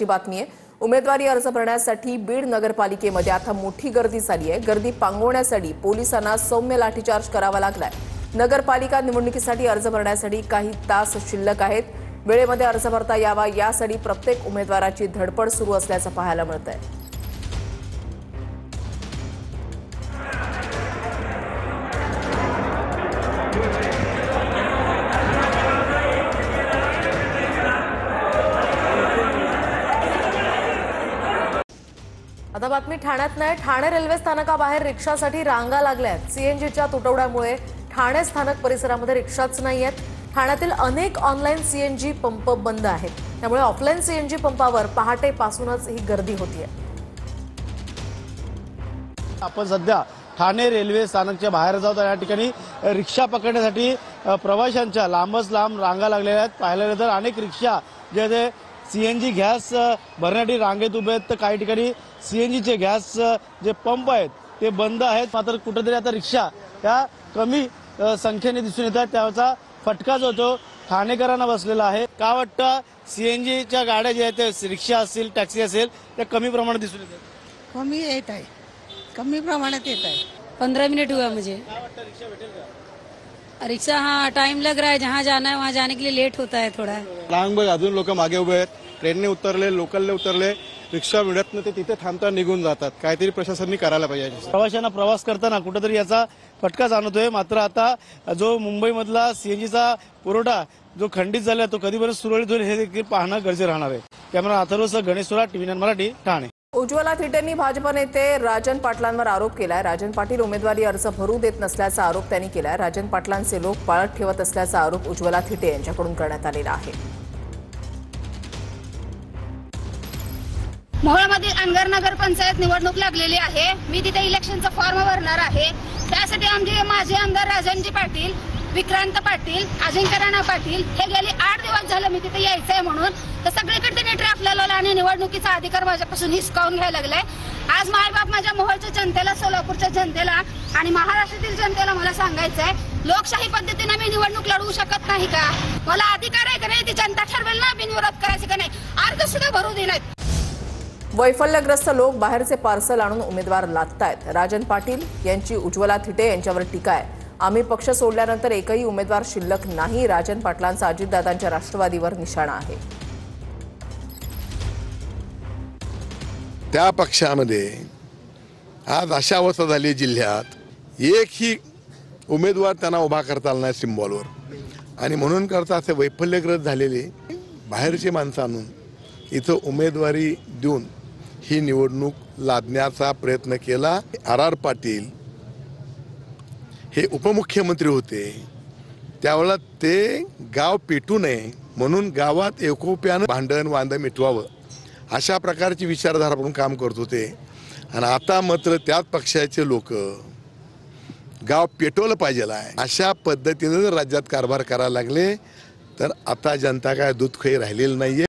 महत्त्वाची बातमी आहे। उमेदवारी अर्ज भरण्यासाठी बीड नगरपालिकेमध्ये आता मोठी गर्दी झाली आहे। गर्दी पांगवण्यासाठी पोलिसांना सौम्य लाठीचार्ज करावा लागलाय। नगरपालिका निवडणुकीसाठी अर्ज भरण्यासाठी काही तास शिल्लक आहेत। वेळेमध्ये अर्ज भरता यावा यासाठी प्रत्येक उमेदवाराची धडपड सुरू असल्याचं पाहायला मिळतंय। आता बातमी ठाण्यात नाही। ठाणे रेल्वे स्थानकाबाहेर रिक्षासाठी रांगा लागल्यात। सीएनजीच्या तुटवड्यामुळे ठाणे स्थानक परिसरामध्ये रिक्षाच नाहीयेत। ठाण्यातील अनेक ऑनलाईन सीएनजी पंप बंद आहेत, त्यामुळे ऑफलाईन सीएनजी पंपावर पहाटेपासूनच ही गर्दी होतीये। आपण सध्या ठाणे रेल्वे स्थानकच्या बाहेर जात या ठिकाणी रिक्षा पकडण्यासाठी प्रवाशांच्या लांबच लांब रांगा लागलेल्या आहेत। पाहायला गेलं तर अनेक रिक्षा जे ते सीएनजी गॅस भरण्यासाठी रांगेत उभे आहेत, तर काही ठिकाणी सीएनजीचे गॅस जे पंप आहेत ते बंद आहेत। मात्र कुठेतरी आता रिक्षा त्या कमी संख्येने दिसून येतात, त्याचा फटका जो तो ठाणेकरांना बसलेला आहे। का वाटतं सीएनजीच्या गाड्या ज्या आहेत, रिक्षा असतील टॅक्सी असेल, त्या कमी प्रमाणात दिसून येतात? कमी येत आहे, कमी प्रमाणात येत आहे। 15 मिनट हुआ मुझे। रिक्षा भेटेल का? रिक्शा हाँ टाइम लग रहा है, जहाँ जाना है वहाँ जाने के लिए लेट होता है थोड़ा। लांब अजून लोक मागे उभे आहेत, ट्रेनने उतरले, लोकलने उतरले, रिक्षा मिळत नाही, ते तिथे थांबता निघून जातात। काहीतरी प्रशासनाने करायला पाहिजे। प्रवाशांना प्रवास करताना कुठेतरी याचा फटका जाणवतोय। मात्र आता जो मुंबईमधला सीएनजीचा पुरवठा जो खंडित झाला तो कधीपर्यंत सुरळीत होईल हे देखील पाहणं गरजेचं राहणार आहे। कॅमेरा अथर्व गणेश सुरा, TV9 मराठी, ठाणे। उज्ज्वला थिटेंनी भाजप नेते राजन पाटलांवर आरोप केलाय। राजन पाटील उमेदवारी अर्ज भरू देत नसल्याचा आरोप त्यांनी केलाय। राजन पाटलांचे लोक पाळत ठेवत असल्याचा आरोप उज्ज्वला थिटे यांच्याकडून करण्यात आलेला आहे। मोहोळमध्ये अनगर नगर पंचायत निवडणूक लागलेली आहे। मी तिथे इलेक्शनचा फॉर्म भरणार आहे। त्यासाठी आमचे माजी आमदार राजनजी पाटील, विक्रांत पाटील, अजिंक्य राणा पाटील हे गेले 8 दिवस झाले मी तिथे यायचंय म्हणून, तर सगळीकडे त्यांनी ट्रॅप लावला आणि निवडणुकीचा अधिकार माझ्यापासून हिसकावून घ्यायला लागलाय। आज मायबाप माझ्या मोहोळच्या जनतेला, सोलापूरच्या जनतेला आणि महाराष्ट्रातील जनतेला मला सांगायचंय, लोकशाही पद्धतीने मी निवडणूक लढवू शकत नाही का? मला अधिकार आहे का नाही? ती जनता ठरवेल ना बिनविरोध करायचं का नाही। अर्ज सुद्धा भरू देण्यात। वैफल्यग्रस्त लोक बाहेरचे पार्सल आणून उमेदवार लादतायत। राजन पाटील यांची उज्ज्वला थिटे यांच्यावर टीका आहे। आम्ही पक्ष सोडल्यानंतर एकही उमेदवार शिल्लक नाही। राजन पाटलांचा अजितदादांच्या राष्ट्रवादीवर निशाणा आहे। त्या पक्षामध्ये आज अशा अवस्था झाली जिल्ह्यात एकही उमेदवार त्यांना उभा करता आला नाही सिम्बॉलवर, आणि म्हणून करता असे वैफल्यग्रस्त झालेले बाहेरची माणसं आणून इथं उमेदवारी देऊन ही निवडणूक लादण्याचा प्रयत्न केला। RR पाटील हे उपमुख्यमंत्री होते, त्यावेळेला ते गाव पेटू नये म्हणून गावात एकोप्यानं भांडण वांद मिटवावं अशा प्रकारची विचारधारा म्हणून काम करत होते। आणि आता मात्र त्याच पक्षाचे लोक गाव पेटवलं पाहिजे अशा पद्धतीने जर राज्यात कारभार करायला लागले तर आता जनता काय दूध खाई राहिलेली नाहीये।